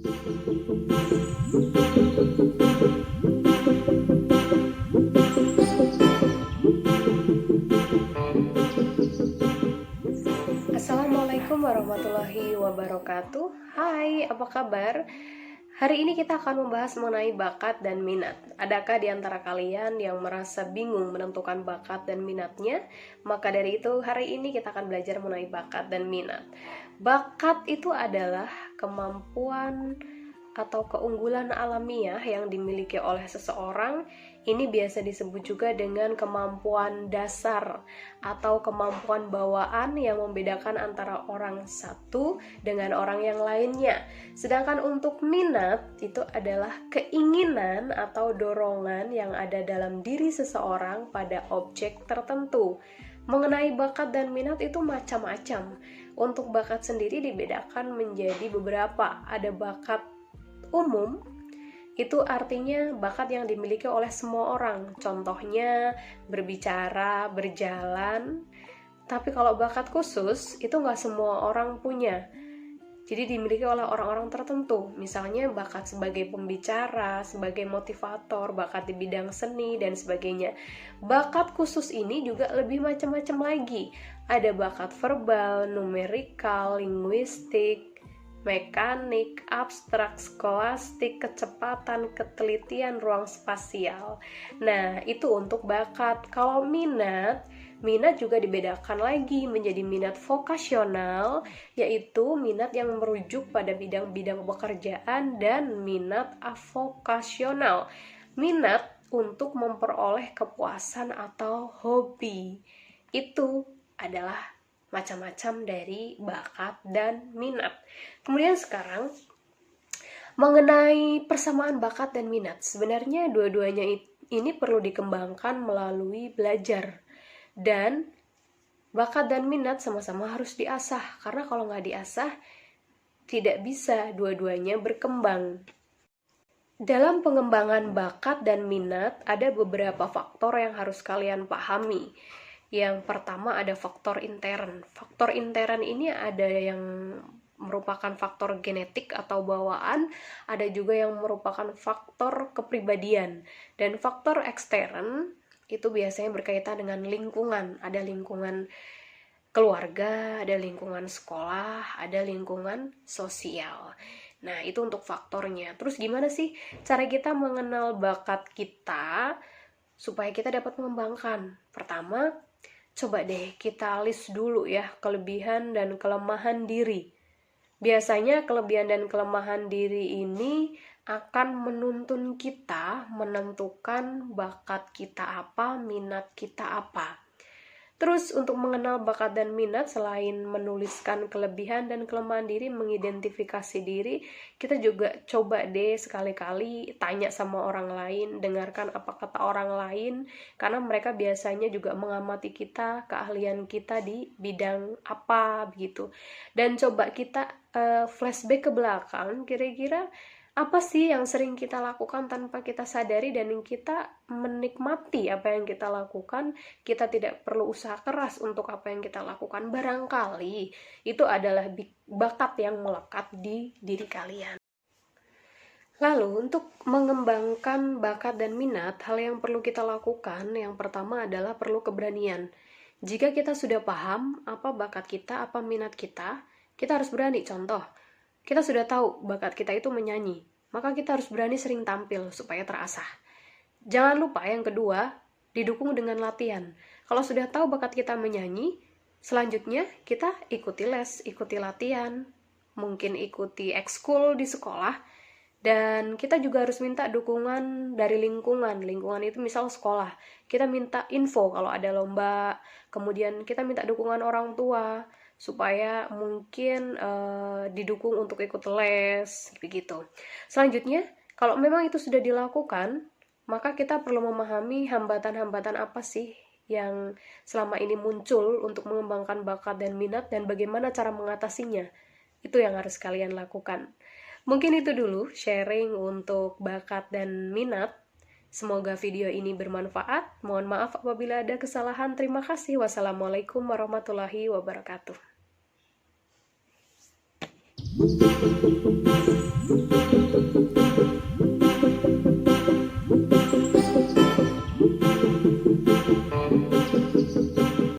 Assalamualaikum warahmatullahi wabarakatuh. Hai, apa kabar? Hari ini kita akan membahas mengenai bakat dan minat. Adakah di antara kalian yang merasa bingung menentukan bakat dan minatnya? Maka dari itu, hari ini kita akan belajar mengenai bakat dan minat. Bakat itu adalah kemampuan atau keunggulan alamiah yang dimiliki oleh seseorang. Ini biasa disebut juga dengan kemampuan dasar atau kemampuan bawaan yang membedakan antara orang satu dengan orang yang lainnya. Sedangkan untuk minat itu adalah keinginan atau dorongan yang ada dalam diri seseorang pada objek tertentu. Mengenai bakat dan minat itu macam-macam. Untuk bakat sendiri dibedakan menjadi beberapa. Ada bakat umum, itu artinya bakat yang dimiliki oleh semua orang. Contohnya berbicara, berjalan. Tapi kalau bakat khusus itu nggak semua orang punya. Jadi dimiliki oleh orang-orang tertentu. Misalnya bakat sebagai pembicara, sebagai motivator, bakat di bidang seni, dan sebagainya. Bakat khusus ini juga lebih macam-macam lagi. Ada bakat verbal, numerikal, linguistik, mekanik, abstrak, skolastik, kecepatan, ketelitian, ruang spasial. Nah, itu untuk bakat. Kalau minat juga dibedakan lagi menjadi minat vokasional, yaitu minat yang merujuk pada bidang-bidang pekerjaan, dan minat avokasional, minat untuk memperoleh kepuasan atau hobi. Itu adalah macam-macam dari bakat dan minat. Kemudian sekarang mengenai persamaan bakat dan minat, sebenarnya dua-duanya ini perlu dikembangkan melalui belajar, dan bakat dan minat sama-sama harus diasah, karena kalau nggak diasah tidak bisa dua-duanya berkembang. Dalam pengembangan bakat dan minat ada beberapa faktor yang harus kalian pahami. Yang pertama ada faktor intern. Faktor intern ini ada yang merupakan faktor genetik atau bawaan, ada juga yang merupakan faktor kepribadian. Dan faktor ekstern itu biasanya berkaitan dengan lingkungan. Ada lingkungan keluarga, ada lingkungan sekolah, ada lingkungan sosial. Nah, itu untuk faktornya. Terus gimana sih cara kita mengenal bakat kita supaya kita dapat mengembangkan? Pertama, coba deh kita list dulu ya kelebihan dan kelemahan diri. Biasanya kelebihan dan kelemahan diri ini akan menuntun kita menentukan bakat kita apa, minat kita apa. Terus untuk mengenal bakat dan minat, selain menuliskan kelebihan dan kelemahan diri, mengidentifikasi diri, kita juga coba deh sekali-kali tanya sama orang lain, dengarkan apa kata orang lain, karena mereka biasanya juga mengamati kita, keahlian kita di bidang apa begitu. Dan coba kita flashback ke belakang, kira-kira apa sih yang sering kita lakukan tanpa kita sadari, dan kita menikmati apa yang kita lakukan, kita tidak perlu usaha keras untuk apa yang kita lakukan. Barangkali itu adalah bakat yang melekat di diri kalian. Lalu untuk mengembangkan bakat dan minat, hal yang perlu kita lakukan yang pertama adalah perlu keberanian. Jika kita sudah paham apa bakat kita, apa minat kita harus berani. Contoh, kita sudah tahu bakat kita itu menyanyi, maka kita harus berani sering tampil supaya terasah. Jangan lupa yang kedua, didukung dengan latihan. Kalau sudah tahu bakat kita menyanyi, selanjutnya kita ikuti les, ikuti latihan, mungkin ikuti ekskul di sekolah, dan kita juga harus minta dukungan dari lingkungan. Lingkungan itu misal sekolah, kita minta info kalau ada lomba, kemudian kita minta dukungan orang tua, supaya mungkin didukung untuk ikut les, begitu. Selanjutnya, kalau memang itu sudah dilakukan, maka kita perlu memahami hambatan-hambatan apa sih yang selama ini muncul untuk mengembangkan bakat dan minat, dan bagaimana cara mengatasinya. Itu yang harus kalian lakukan. Mungkin itu dulu sharing untuk bakat dan minat. Semoga video ini bermanfaat. Mohon maaf apabila ada kesalahan. Terima kasih. Wassalamualaikum warahmatullahi wabarakatuh.